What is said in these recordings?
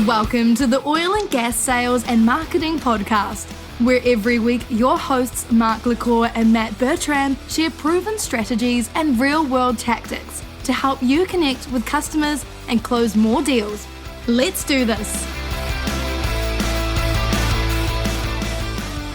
Welcome to the Oil and Gas Sales and Marketing Podcast, where every week your hosts Mark LaCour and Matt Bertram share proven strategies and real-world tactics to help you connect with customers and close more deals. Let's do this.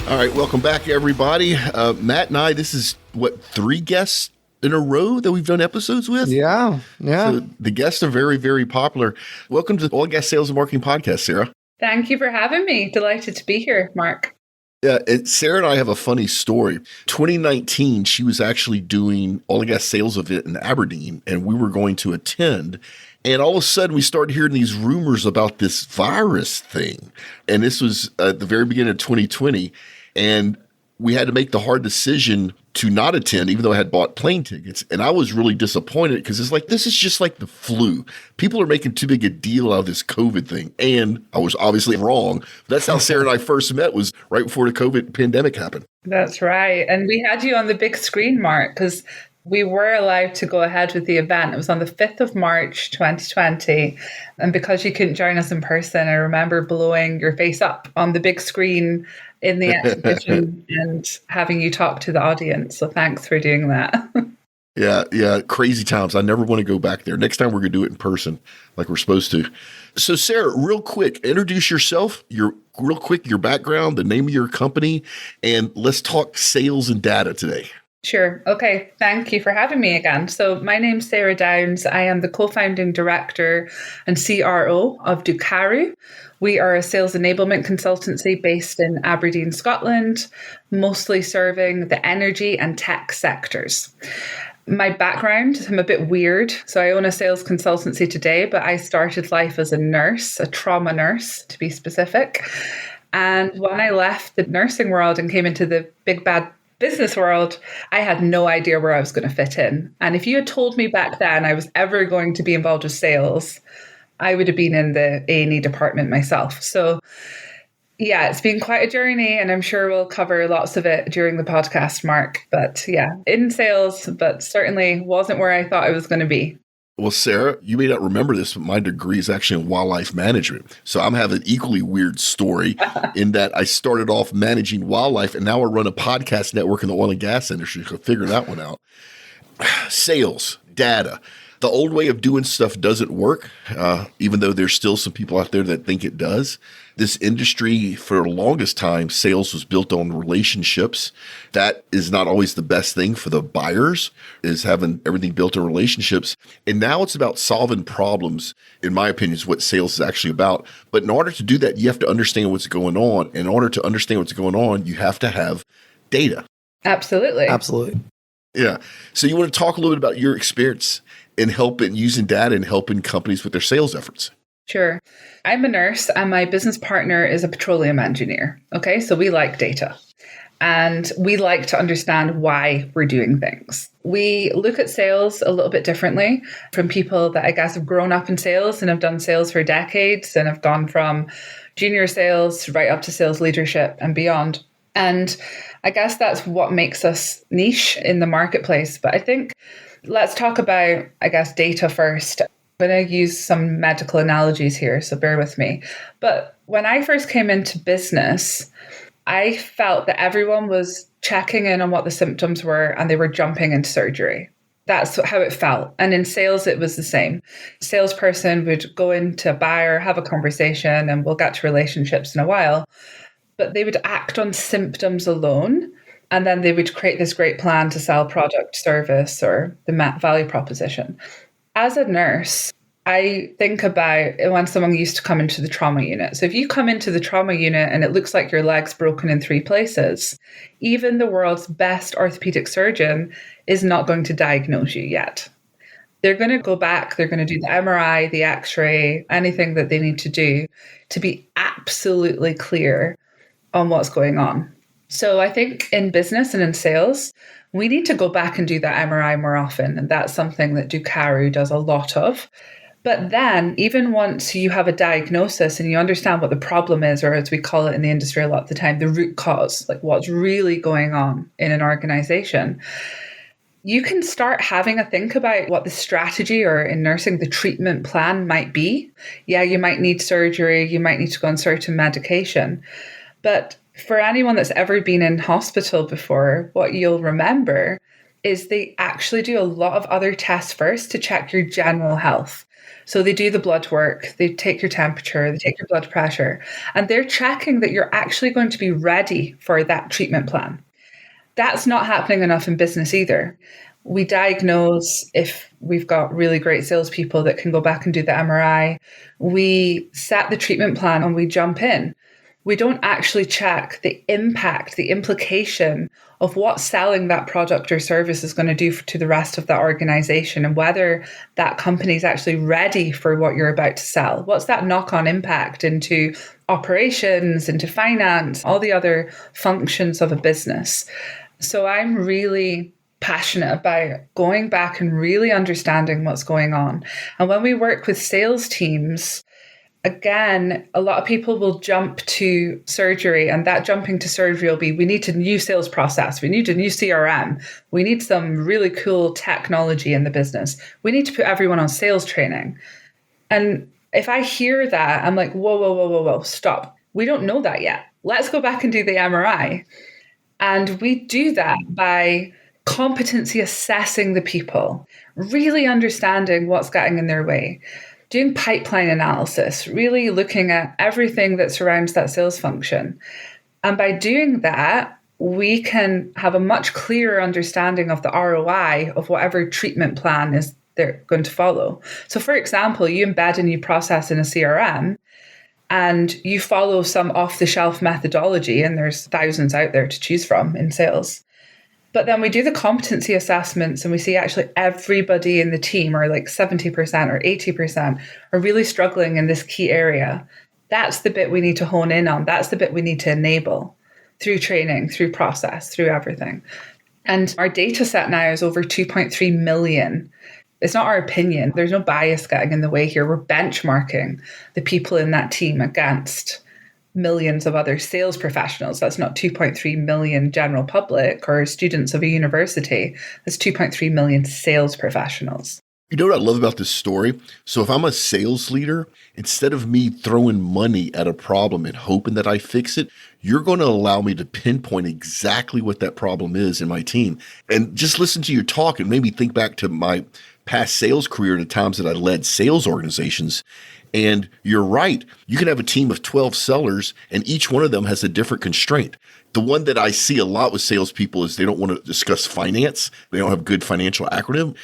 All right, welcome back, everybody. Matt and I, this is, 3 guests in a row that we've done episodes with? Yeah. So the guests are very, very popular. Welcome to the Oil and Gas Sales and Marketing Podcast, Sarah. Thank you for having me. Delighted to be here, Mark. Yeah, Sarah and I have a funny story. 2019, she was actually doing oil and gas sales event in Aberdeen, and we were going to attend. And all of a sudden, we started hearing these rumors about this virus thing. And this was at the very beginning of 2020. And we had to make the hard decision to not attend, even though I had bought plane tickets. And I was really disappointed because it's like, this is just like the flu. People are making too big a deal out of this COVID thing. And I was obviously wrong. That's how Sarah and I first met, was right before the COVID pandemic happened. That's right. And we had you on the big screen, Mark, because we were allowed to go ahead with the event. It was on the 5th of March, 2020. And because you couldn't join us in person, I remember blowing your face up on the big screen in the exhibition and having you talk to the audience. So thanks for doing that. Yeah. Crazy times. I never want to go back there. Next time we're going to do it in person like we're supposed to. So Sarah, real quick, introduce yourself, your background, the name of your company, and let's talk sales and data today. Sure. Okay. Thank you for having me again. So my name's Sarah Downs. I am the co-founding director and CRO of Doqaru. We are a sales enablement consultancy based in Aberdeen, Scotland, mostly serving the energy and tech sectors. My background, I'm a bit weird. So I own a sales consultancy today, but I started life as a nurse, a trauma nurse to be specific. And when I left the nursing world and came into the big bad business world, I had no idea where I was going to fit in. And if you had told me back then I was ever going to be involved with sales, I would have been in the A&E department myself. So yeah, it's been quite a journey, and I'm sure we'll cover lots of it during the podcast, Mark. But yeah, in sales, but certainly wasn't where I thought I was going to be. Well, Sarah, you may not remember this, but my degree is actually in wildlife management. So I'm having an equally weird story in that I started off managing wildlife, and now I run a podcast network in the oil and gas industry. So figure that one out. Sales, data. The old way of doing stuff doesn't work, even though there's still some people out there that think it does. This industry, for the longest time, sales was built on relationships. That is not always the best thing for the buyers, is having everything built on relationships. And now it's about solving problems, in my opinion, is what sales is actually about. But in order to do that, you have to understand what's going on. In order to understand what's going on, you have to have data. Absolutely. Yeah. So you want to talk a little bit about your experience in using data and helping companies with their sales efforts? Sure. I'm a nurse and my business partner is a petroleum engineer. Okay, so we like data and we like to understand why we're doing things. We look at sales a little bit differently from people that I guess have grown up in sales and have done sales for decades and have gone from junior sales right up to sales leadership and beyond. And I guess that's what makes us niche in the marketplace. But I think let's talk about, data first. I'm going to use some medical analogies here, so bear with me. But when I first came into business, I felt that everyone was checking in on what the symptoms were and they were jumping into surgery. That's how it felt. And in sales, it was the same. Salesperson would go into a buyer, have a conversation, and we'll get to relationships in a while. But they would act on symptoms alone. And then they would create this great plan to sell product, service, or the value proposition. As a nurse, I think about when someone used to come into the trauma unit. So if you come into the trauma unit and it looks like your leg's broken in 3 places, even the world's best orthopedic surgeon is not going to diagnose you yet. They're going to go back, they're going to do the MRI, the X-ray, anything that they need to do to be absolutely clear on what's going on. So I think in business and in sales, we need to go back and do that MRI more often. And that's something that Doqaru does a lot of. But then even once you have a diagnosis and you understand what the problem is, or as we call it in the industry a lot of the time, the root cause, like what's really going on in an organization, you can start having a think about what the strategy, or in nursing, the treatment plan might be. Yeah, you might need surgery, you might need to go on certain medication. But for anyone that's ever been in hospital before, what you'll remember is they actually do a lot of other tests first to check your general health. So they do the blood work, they take your temperature, they take your blood pressure, and they're checking that you're actually going to be ready for that treatment plan. That's not happening enough in business either. We diagnose if we've got really great salespeople that can go back and do the MRI. We set the treatment plan and we jump in. We don't actually check the impact, the implication of what selling that product or service is going to do to the rest of the organization, and whether that company is actually ready for what you're about to sell. What's that knock-on impact into operations, into finance, all the other functions of a business? So I'm really passionate about going back and really understanding what's going on. And when we work with sales teams, again, a lot of people will jump to surgery, and that jumping to surgery will be, we need a new sales process. We need a new CRM. We need some really cool technology in the business. We need to put everyone on sales training. And if I hear that, I'm like, whoa, stop. We don't know that yet. Let's go back and do the MRI. And we do that by competency assessing the people, really understanding what's getting in their way, doing pipeline analysis, really looking at everything that surrounds that sales function. And by doing that, we can have a much clearer understanding of the ROI of whatever treatment plan is they're going to follow. So for example, you embed a new process in a CRM, and you follow some off-the-shelf methodology, and there's thousands out there to choose from in sales. But then we do the competency assessments, and we see actually everybody in the team, or like 70% or 80%, are really struggling in this key area. That's the bit we need to hone in on. That's the bit we need to enable through training, through process, through everything. And our data set now is over 2.3 million. It's not our opinion. There's no bias getting in the way here. We're benchmarking the people in that team against millions of other sales professionals. That's not 2.3 million general public or students of a university. That's 2.3 million sales professionals. You know what I love about this story? So if I'm a sales leader, instead of me throwing money at a problem and hoping that I fix it, you're going to allow me to pinpoint exactly what that problem is in my team. And just listen to your talk and made me think back to my past sales career, the times that I led sales organizations. And you're right. You can have a team of 12 sellers, and each one of them has a different constraint. The one that I see a lot with salespeople is they don't want to discuss finance. They don't have good financial acronym.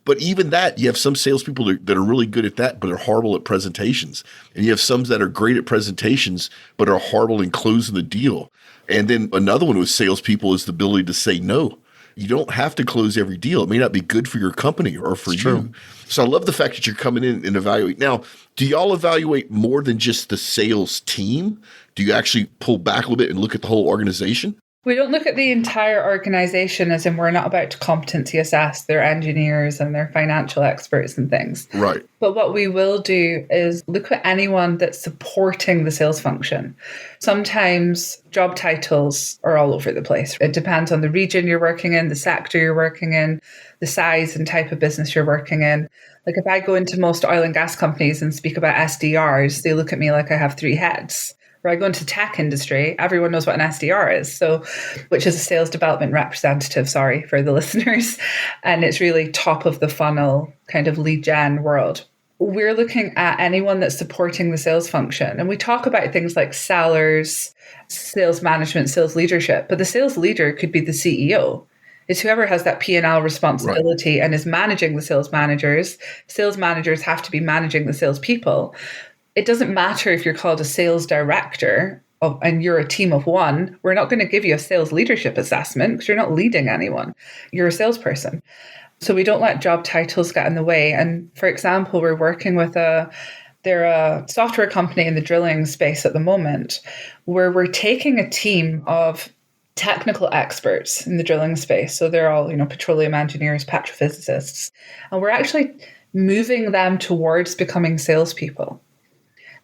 But even that, you have some salespeople that are really good at that, but are horrible at presentations. And you have some that are great at presentations, but are horrible in closing the deal. And then another one with salespeople is the ability to say no. You don't have to close every deal. It may not be good for your company or for you. So I love the fact that you're coming in and evaluate. Now, do y'all evaluate more than just the sales team? Do you actually pull back a little bit and look at the whole organization? We don't look at the entire organization, as in we're not about to competency assess their engineers and their financial experts and things. Right. But what we will do is look at anyone that's supporting the sales function. Sometimes job titles are all over the place. It depends on the region you're working in, the sector you're working in, the size and type of business you're working in. Like if I go into most oil and gas companies and speak about SDRs, they look at me like I have three heads. Where I go into tech industry, everyone knows what an SDR is, so which is a sales development representative, sorry for the listeners. And it's really top of the funnel kind of lead gen world. We're looking at anyone that's supporting the sales function. And we talk about things like sellers, sales management, sales leadership, but the sales leader could be the CEO. It's whoever has that P&L responsibility and is managing the sales managers. Sales managers have to be managing the salespeople. It doesn't matter if you're called a sales director and you're a team of one. We're not going to give you a sales leadership assessment because you're not leading anyone. You're a salesperson. So we don't let job titles get in the way. And for example, we're working with they're a software company in the drilling space at the moment, where we're taking a team of technical experts in the drilling space. So they're all, petroleum engineers, petrophysicists, and we're actually moving them towards becoming salespeople.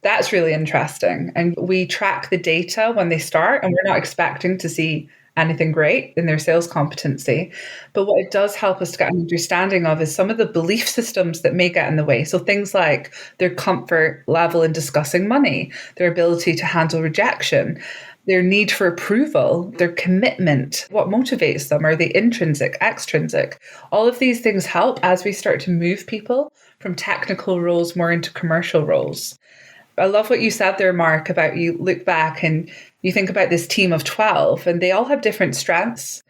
That's really interesting. And we track the data when they start, and we're not expecting to see anything great in their sales competency. But what it does help us to get an understanding of is some of the belief systems that may get in the way. So things like their comfort level in discussing money, their ability to handle rejection, their need for approval, their commitment, what motivates them, are they intrinsic, extrinsic? All of these things help as we start to move people from technical roles more into commercial roles. I love what you said there, Mark, about you look back and you think about this team of 12 and they all have different strengths.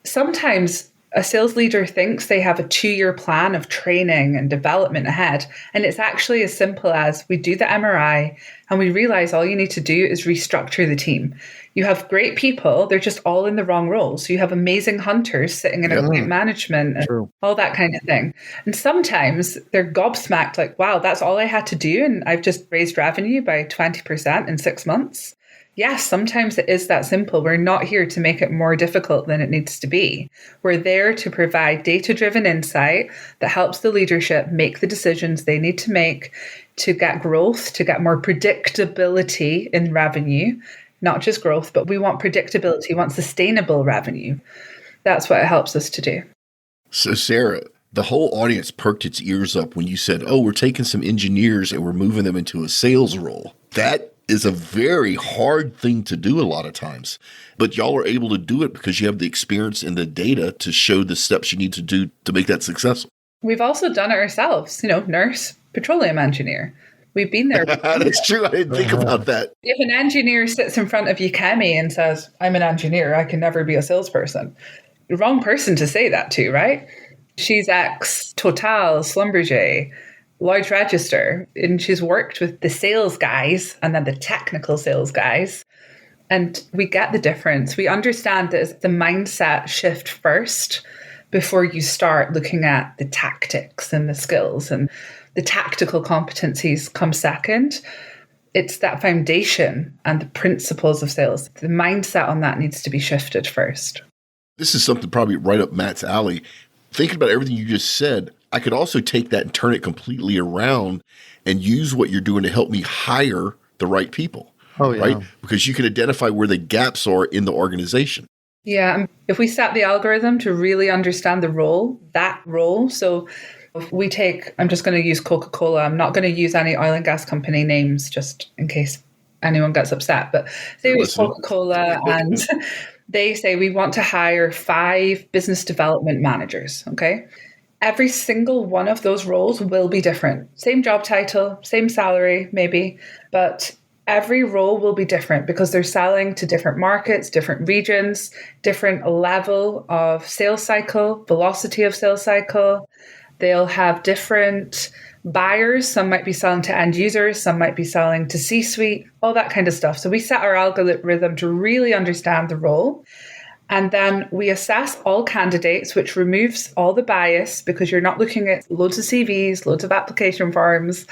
Sometimes a sales leader thinks they have a 2-year plan of training and development ahead. And it's actually as simple as we do the MRI and we realize all you need to do is restructure the team. You have great people, they're just all in the wrong roles. So you have amazing hunters sitting in account management and all that kind of thing. And sometimes they're gobsmacked like, wow, that's all I had to do. And I've just raised revenue by 20% in 6 months. Yes, sometimes it is that simple. We're not here to make it more difficult than it needs to be. We're there to provide data-driven insight that helps the leadership make the decisions they need to make to get growth, to get more predictability in revenue, not just growth, but we want predictability, we want sustainable revenue. That's what it helps us to do. So Sarah, the whole audience perked its ears up when you said, oh, we're taking some engineers and we're moving them into a sales role. That is a very hard thing to do a lot of times, but y'all are able to do it because you have the experience and the data to show the steps you need to do to make that successful. We've also done it ourselves, nurse, petroleum engineer. We've been there. That's true. I didn't think about that. If an engineer sits in front of you, Kemi, and says, I'm an engineer, I can never be a salesperson. The wrong person to say that to, right? She's ex-Total, Schlumberger, Lloyd's Register, and she's worked with the sales guys and then the technical sales guys. And we get the difference. We understand that it's the mindset shift first before you start looking at the tactics and the skills, and the tactical competencies come second. It's that foundation and the principles of sales. The mindset on that needs to be shifted first. This is something probably right up Matt's alley. Thinking about everything you just said, I could also take that and turn it completely around and use what you're doing to help me hire the right people. Oh, yeah. Right? Because you can identify where the gaps are in the organization. Yeah. If we set the algorithm to really understand the role, that role. So if we take, I'm just going to use Coca-Cola. I'm not going to use any oil and gas company names just in case anyone gets upset. But say it was Coca-Cola and they say we want to hire 5 business development managers. Okay. Every single one of those roles will be different. Same job title, same salary, maybe, but every role will be different because they're selling to different markets, different regions, different level of sales cycle, velocity of sales cycle. They'll have different buyers. Some might be selling to end users, some might be selling to C-suite, all that kind of stuff. So we set our algorithm to really understand the role. And then we assess all candidates, which removes all the bias because you're not looking at loads of CVs, loads of application forms,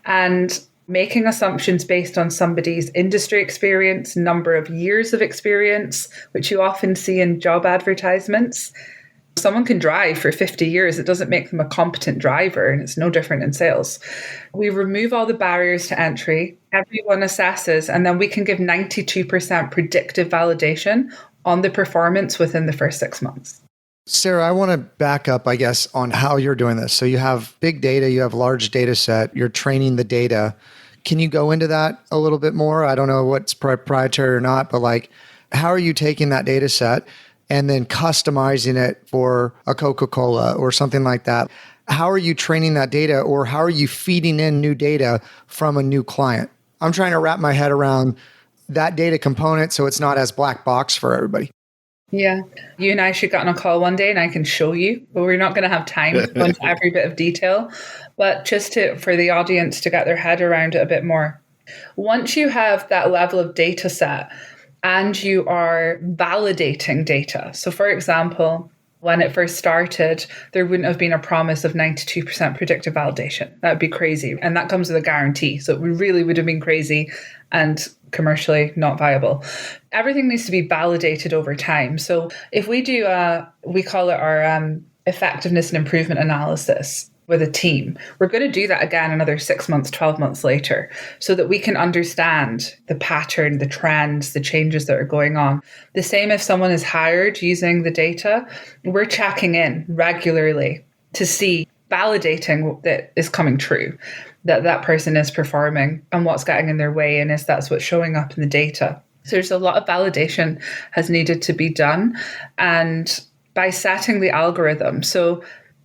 and making assumptions based on somebody's industry experience, number of years of experience, which you often see in job advertisements. Someone can drive for 50 years. It doesn't make them a competent driver, and it's no different in sales. We remove all the barriers to entry. Everyone assesses, and then we can give 92% predictive validation on the performance within the first 6 months. Sarah, I want to back up, I guess, on how you're doing this. So you have big data, you have large data set, you're training the data. Can you go into that a little bit more? I don't know what's proprietary or not, but like, how are you taking that data set and then customizing it for a Coca-Cola or something like that? How are you training that data, or how are you feeding in new data from a new client? I'm trying to wrap my head around that data component so it's not as black box for everybody. Yeah. You and I should get on a call one day and I can show you, but we're not going to have time to go into every bit of detail. But just for the audience to get their head around it a bit more. Once you have that level of data set and you are validating data. So for example, when it first started, there wouldn't have been a promise of 92% predictive validation. That would be crazy. And that comes with a guarantee. So it really would have been crazy and commercially not viable. Everything needs to be validated over time. So if we do we call it our effectiveness and improvement analysis. with a team. We're going to do that again another 6 months, 12 months later, so that we can understand the pattern, the trends, the changes that are going on. The same if someone is hired using the data, we're checking in regularly to see, validating that is coming true, that that person is performing and what's getting in their way, and is that's what's showing up in the data. So there's a lot of validation has needed to be done. And by setting the algorithm, so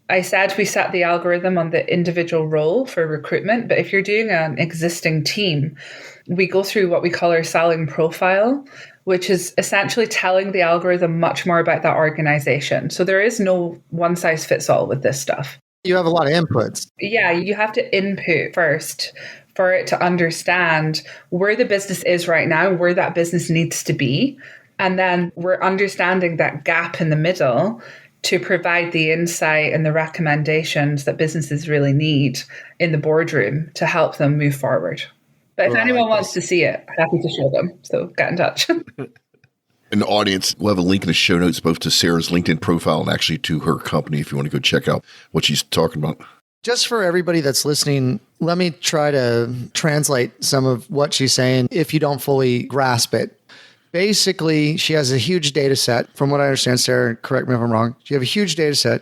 I said we set the algorithm on the individual role for recruitment, but if you're doing an existing team, we go through what we call our selling profile, which is essentially telling the algorithm much more about that organization. So there is no one size fits all with this stuff. You have a lot of inputs. Yeah, you have to input first for it to understand where the business is right now, where that business needs to be. And then we're understanding that gap in the middle to provide the insight and the recommendations that businesses really need in the boardroom to help them move forward. But if anyone wants to see it, happy to show them. So get in touch. In the audience, we'll have a link in the show notes both to Sarah's LinkedIn profile and actually to her company if you want to go check out what she's talking about. Just for everybody that's listening, let me try to translate some of what she's saying if you don't fully grasp it. Basically, she has a huge data set. From what I understand, Sarah, correct me if I'm wrong. You have a huge data set,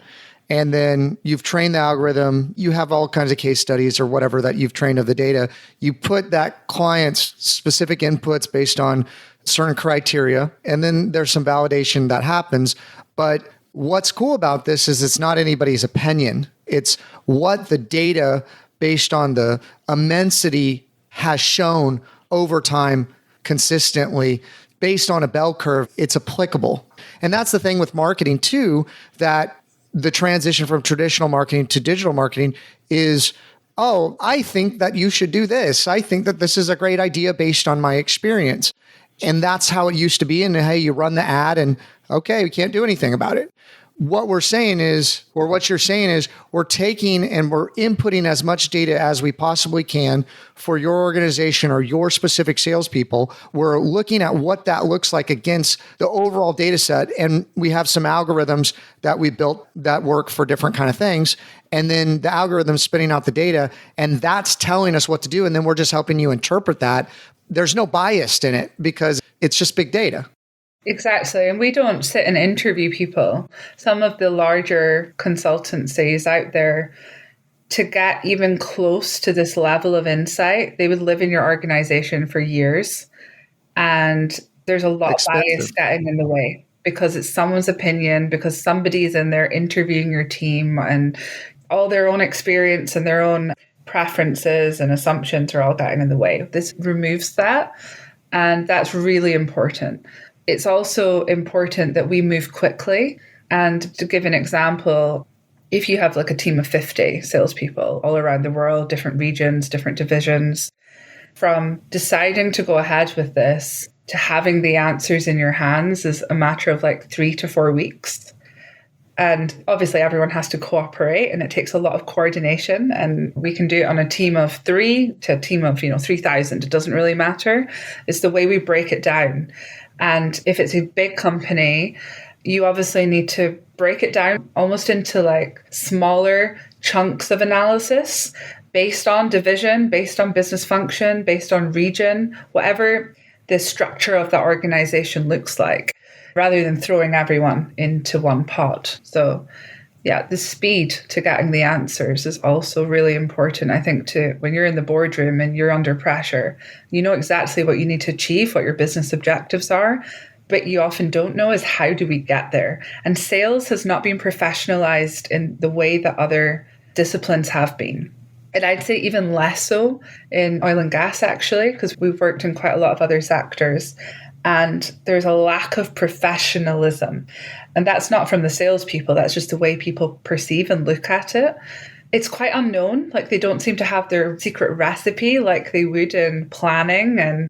and then you've trained the algorithm. You have all kinds of case studies or whatever that you've trained of the data. You put that client's specific inputs based on certain criteria, and then there's some validation that happens. But what's cool about this is it's not anybody's opinion. It's what the data based on the immensity has shown over time consistently. Based on a bell curve, it's applicable. And that's the thing with marketing too, that the transition from traditional marketing to digital marketing is, oh, I think that you should do this. I think that this is a great idea based on my experience. And that's how it used to be. And hey, you run the ad and okay, we can't do anything about it. What we're saying is, or what you're saying is, we're taking and we're inputting as much data as we possibly can for your organization or your specific salespeople. We're looking at what that looks like against the overall data set. And we have some algorithms that we built that work for different kind of things. And then the algorithm's spitting out the data, and that's telling us what to do. And then we're just helping you interpret that. There's no bias in it because it's just big data. Exactly. And we don't sit and interview people. Some of the larger consultancies out there, to get even close to this level of insight, they would live in your organization for years. And there's a lot of bias getting in the way because it's someone's opinion, because somebody's in there interviewing your team, and all their own experience and their own preferences and assumptions are all getting in the way. This removes that. And that's really important. It's also important that we move quickly. And to give an example, if you have like a team of 50 salespeople all around the world, different regions, different divisions, from deciding to go ahead with this to having the answers in your hands is a matter of like 3 to 4 weeks. And obviously everyone has to cooperate, and it takes a lot of coordination, and we can do it on a team of 3 to a team of 3,000. It doesn't really matter. It's the way we break it down. And if it's a big company, you obviously need to break it down almost into like smaller chunks of analysis based on division, based on business function, based on region, whatever the structure of the organization looks like, rather than throwing everyone into one pot. So yeah, the speed to getting the answers is also really important. I think when you're in the boardroom and you're under pressure, you know exactly what you need to achieve, what your business objectives are, but you often don't know is how do we get there? And sales has not been professionalized in the way that other disciplines have been. And I'd say even less so in oil and gas, actually, because we've worked in quite a lot of other sectors. And there's a lack of professionalism. And that's not from the salespeople. That's just the way people perceive and look at it. It's quite unknown. Like they don't seem to have their secret recipe like they would in planning and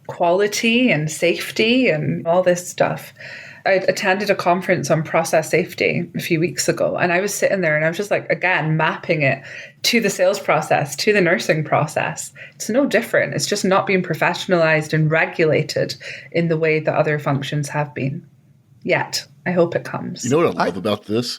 quality and safety and all this stuff. I attended a conference on process safety a few weeks ago, and I was sitting there and I was just like, again, mapping it to the sales process, to the nursing process. It's no different. It's just not being professionalized and regulated in the way that other functions have been yet. I hope it comes. You know what I love about this?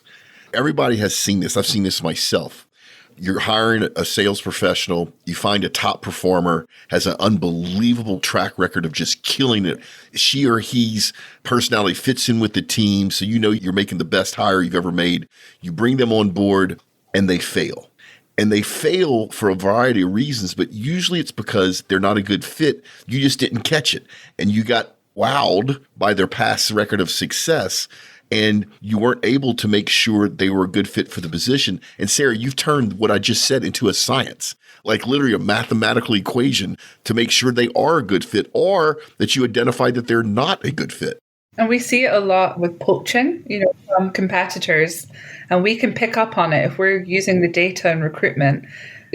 Everybody has seen this. I've seen this myself. You're hiring a sales professional. You find a top performer, has an unbelievable track record of just killing it. She or he's personality fits in with the team. So you know you're making the best hire you've ever made. You bring them on board and they fail. And they fail for a variety of reasons, but usually it's because they're not a good fit. You just didn't catch it. And you got wowed by their past record of success. And you weren't able to make sure they were a good fit for the position. And Sarah, you've turned what I just said into a science, like literally a mathematical equation to make sure they are a good fit, or that you identify that they're not a good fit. And we see it a lot with poaching, from competitors, and we can pick up on it if we're using the data in recruitment.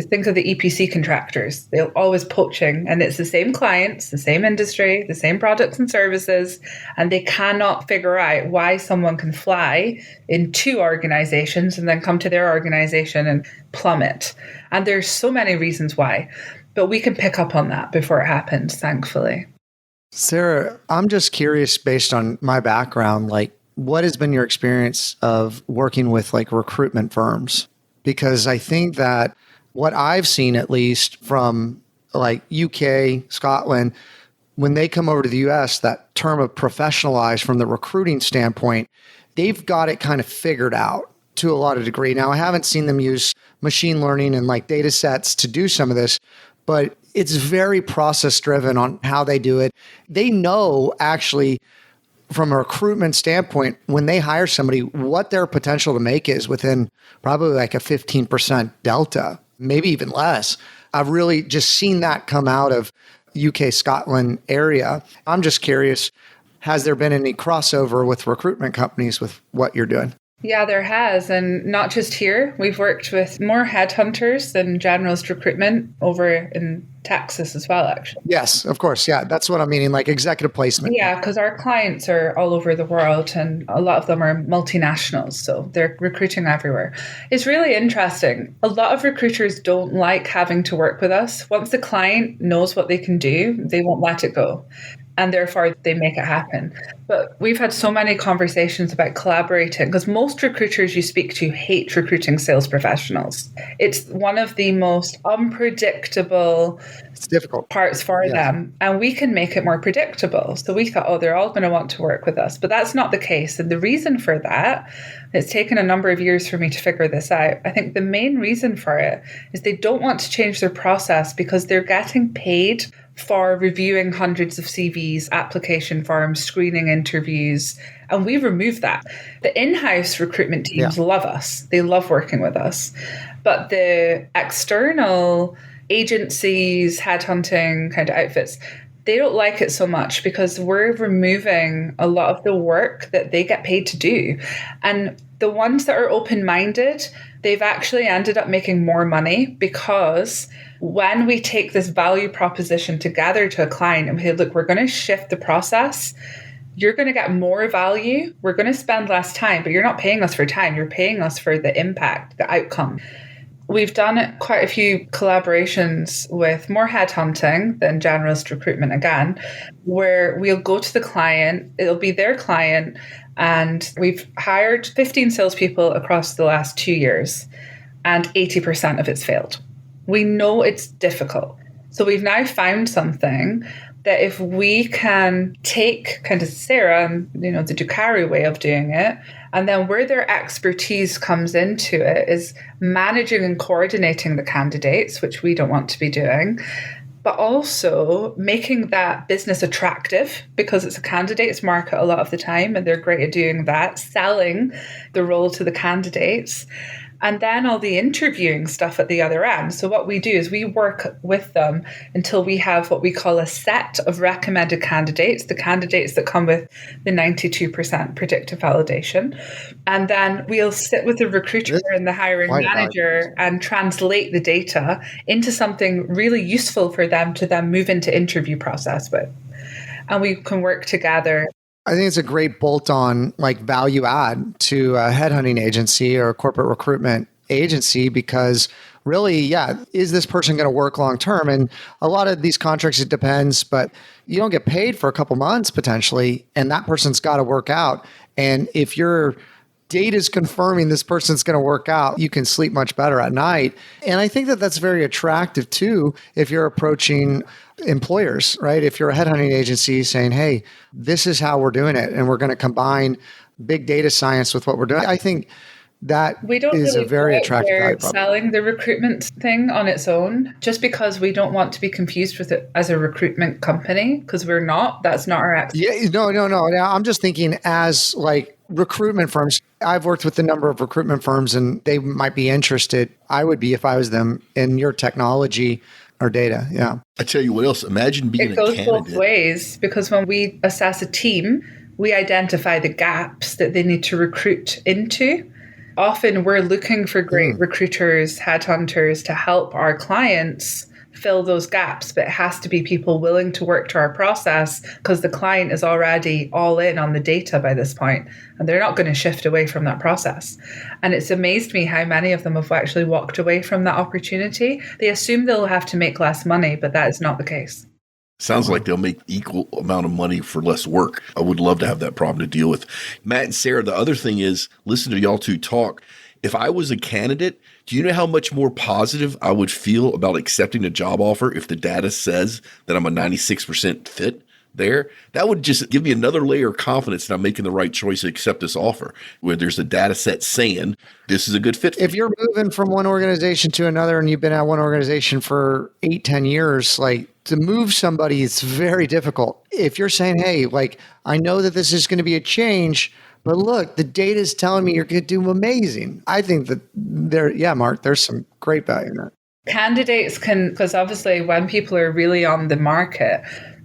Think of the EPC contractors. They're always poaching, and it's the same clients, the same industry, the same products and services, and they cannot figure out why someone can fly in two organizations and then come to their organization and plummet. And there's so many reasons why, but we can pick up on that before it happens, thankfully. Sarah, I'm just curious, based on my background, what has been your experience of working with recruitment firms? Because I think that what I've seen, at least from UK, Scotland, when they come over to the US, that term of professionalized from the recruiting standpoint, they've got it kind of figured out to a lot of degree. Now, I haven't seen them use machine learning and data sets to do some of this, but it's very process driven on how they do it. They know actually from a recruitment standpoint, when they hire somebody, what their potential to make is within probably a 15% delta, maybe even less. I've really just seen that come out of UK, Scotland area. I'm just curious, has there been any crossover with recruitment companies with what you're doing? Yeah, there has. And not just here. We've worked with more headhunters than generalist recruitment over in Texas as well, actually. Yes, of course. Yeah, that's what I'm meaning, executive placement. Yeah, because our clients are all over the world and a lot of them are multinationals. So they're recruiting everywhere. It's really interesting. A lot of recruiters don't like having to work with us. Once the client knows what they can do, they won't let it go. And therefore, they make it happen. But we've had so many conversations about collaborating because most recruiters you speak to hate recruiting sales professionals. It's one of the most unpredictable parts for them. And we can make it more predictable. So we thought, they're all going to want to work with us. But that's not the case. And the reason for that, it's taken a number of years for me to figure this out. I think the main reason for it is they don't want to change their process because they're getting paid for reviewing hundreds of CVs, application forms, screening interviews, and we remove that. The in-house recruitment teams love us. They love working with us. But the external agencies, headhunting kind of outfits, they don't like it so much because we're removing a lot of the work that they get paid to do. And the ones that are open-minded, they've actually ended up making more money because when we take this value proposition together to a client and we say, look, we're going to shift the process. You're going to get more value. We're going to spend less time, but you're not paying us for time. You're paying us for the impact, the outcome. We've done quite a few collaborations with more headhunting than generalist recruitment again, where we'll go to the client, it'll be their client, and we've hired 15 salespeople across the last 2 years, and 80% of it's failed. We know it's difficult. So we've now found something that if we can take kind of Sarah and, the Doqaru way of doing it, and then where their expertise comes into it is managing and coordinating the candidates, which we don't want to be doing, but also making that business attractive because it's a candidate's market a lot of the time, and they're great at doing that, selling the role to the candidates. And then all the interviewing stuff at the other end. So what we do is we work with them until we have what we call a set of recommended candidates, the candidates that come with the 92% predictive validation. And then we'll sit with the recruiter and the hiring manager and translate the data into something really useful for them to then move into interview process with. And we can work together. I think it's a great bolt-on value add to a headhunting agency or a corporate recruitment agency because really, is this person going to work long-term? And a lot of these contracts, it depends, but you don't get paid for a couple months potentially, and that person's got to work out. And if you're data's confirming this person's going to work out, you can sleep much better at night. And I think that that's very attractive too if you're approaching employers, right? If you're a headhunting agency saying, hey, this is how we're doing it, and we're going to combine big data science with what we're doing. I think that we don't is really a very attractive value proposition. Selling the recruitment thing on its own, just because we don't want to be confused with it as a recruitment company, because we're not. That's not our accent. Yeah, no. Now, I'm just thinking as like recruitment firms. I've worked with a number of recruitment firms, and they might be interested. I would be if I was them in your technology or data. Yeah. I tell you what else. Imagine being a candidate. It goes both ways, because when we assess a team, we identify the gaps that they need to recruit into. Often we're looking for great recruiters, headhunters to help our clients fill those gaps, but it has to be people willing to work to our process, because the client is already all in on the data by this point, and they're not going to shift away from that process. And it's amazed me how many of them have actually walked away from that opportunity. They assume they'll have to make less money, but that is not the case. Sounds like they'll make equal amount of money for less work. I would love to have that problem to deal with. Matt and Sarah, the other thing is, listen to y'all two talk. If I was a candidate, do you know how much more positive I would feel about accepting a job offer if the data says that I'm a 96% fit there? That would just give me another layer of confidence that I'm making the right choice to accept this offer, where there's a data set saying this is a good fit for If you're moving from one organization to another and you've been at one organization for 8-10 years, like to move somebody, it's very difficult. If you're saying, hey, like, I know that this is going to be a change, but look, the data is telling me you're going to do amazing. I think that Mark, there's some great value in that. Candidates can, because obviously when people are really on the market,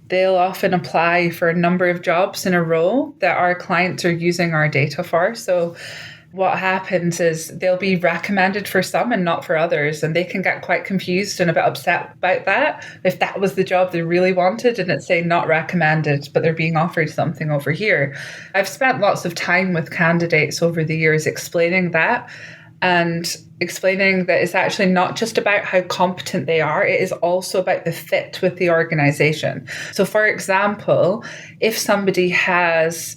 they'll often apply for a number of jobs in a row that our clients are using our data for. So what happens is they'll be recommended for some and not for others, and they can get quite confused and a bit upset about that. If that was the job they really wanted and it's saying not recommended, but they're being offered something over here. I've spent lots of time with candidates over the years explaining that, and explaining that it's actually not just about how competent they are, it is also about the fit with the organization. So for example, if somebody has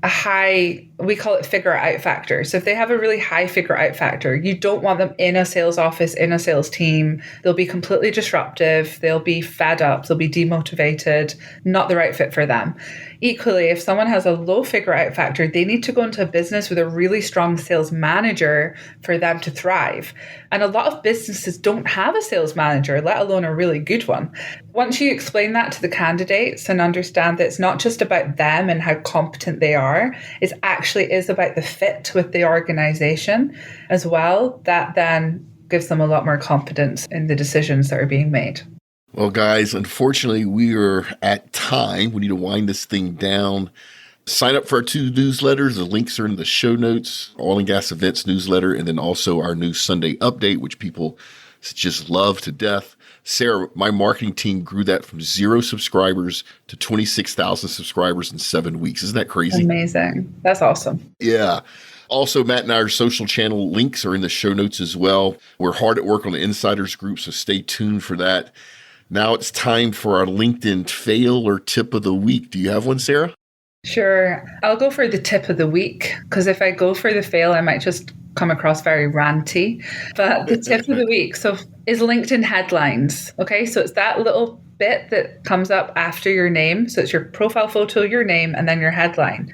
a high, we call it figure out factor. So if they have a really high figure out factor, you don't want them in a sales office, in a sales team. They'll be completely disruptive. They'll be fed up. They'll be demotivated, not the right fit for them. Equally, if someone has a low figure out factor, they need to go into a business with a really strong sales manager for them to thrive. And a lot of businesses don't have a sales manager, let alone a really good one. Once you explain that to the candidates and understand that it's not just about them and how competent they are, it actually is about the fit with the organization as well, that then gives them a lot more confidence in the decisions that are being made. Well, guys, unfortunately, we are at time. We need to wind this thing down. Sign up for our 2 newsletters. The links are in the show notes, Oil and Gas Events newsletter, and then also our new Sunday update, which people just love to death. Sarah, my marketing team grew that from 0 subscribers to 26,000 subscribers in 7 weeks. Isn't that crazy? Amazing. That's awesome. Yeah. Also, Matt and our social channel links are in the show notes as well. We're hard at work on the Insiders group, so stay tuned for that. Now it's time for our LinkedIn fail or tip of the week. Do you have one, Sarah? Sure. I'll go for the tip of the week, because if I go for the fail, I might just come across very ranty. But the tip of the week is LinkedIn headlines. Okay, so it's that little bit that comes up after your name. So it's your profile photo, your name, and then your headline.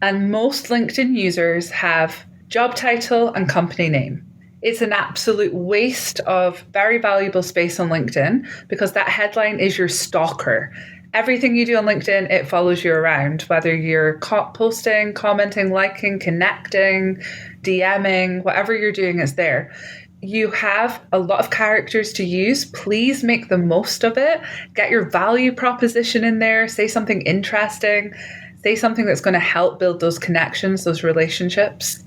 And most LinkedIn users have job title and company name. It's an absolute waste of very valuable space on LinkedIn, because that headline is your stalker. Everything you do on LinkedIn, it follows you around, whether you're posting, commenting, liking, connecting, DMing, whatever you're doing is there. You have a lot of characters to use. Please make the most of it. Get your value proposition in there. Say something interesting. Say something that's going to help build those connections, those relationships.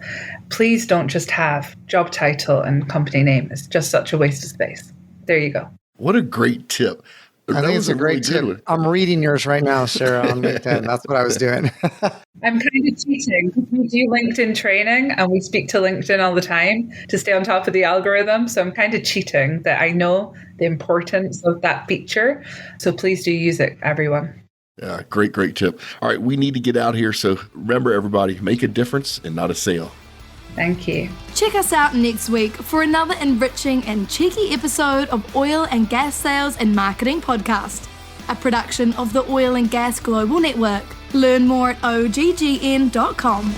Please don't just have job title and company name. It's just such a waste of space. There you go. What a great tip. I think it's a great tip. I'm reading yours right now, Sarah, on LinkedIn. That's what I was doing. I'm kind of cheating. We do LinkedIn training and we speak to LinkedIn all the time to stay on top of the algorithm. So I'm kind of cheating that I know the importance of that feature. So please do use it, everyone. Yeah, great tip. All right, we need to get out here. So remember, everybody, make a difference and not a sale. Thank you. Check us out next week for another enriching and cheeky episode of Oil and Gas Sales and Marketing Podcast, a production of the Oil and Gas Global Network. Learn more at OGGN.com.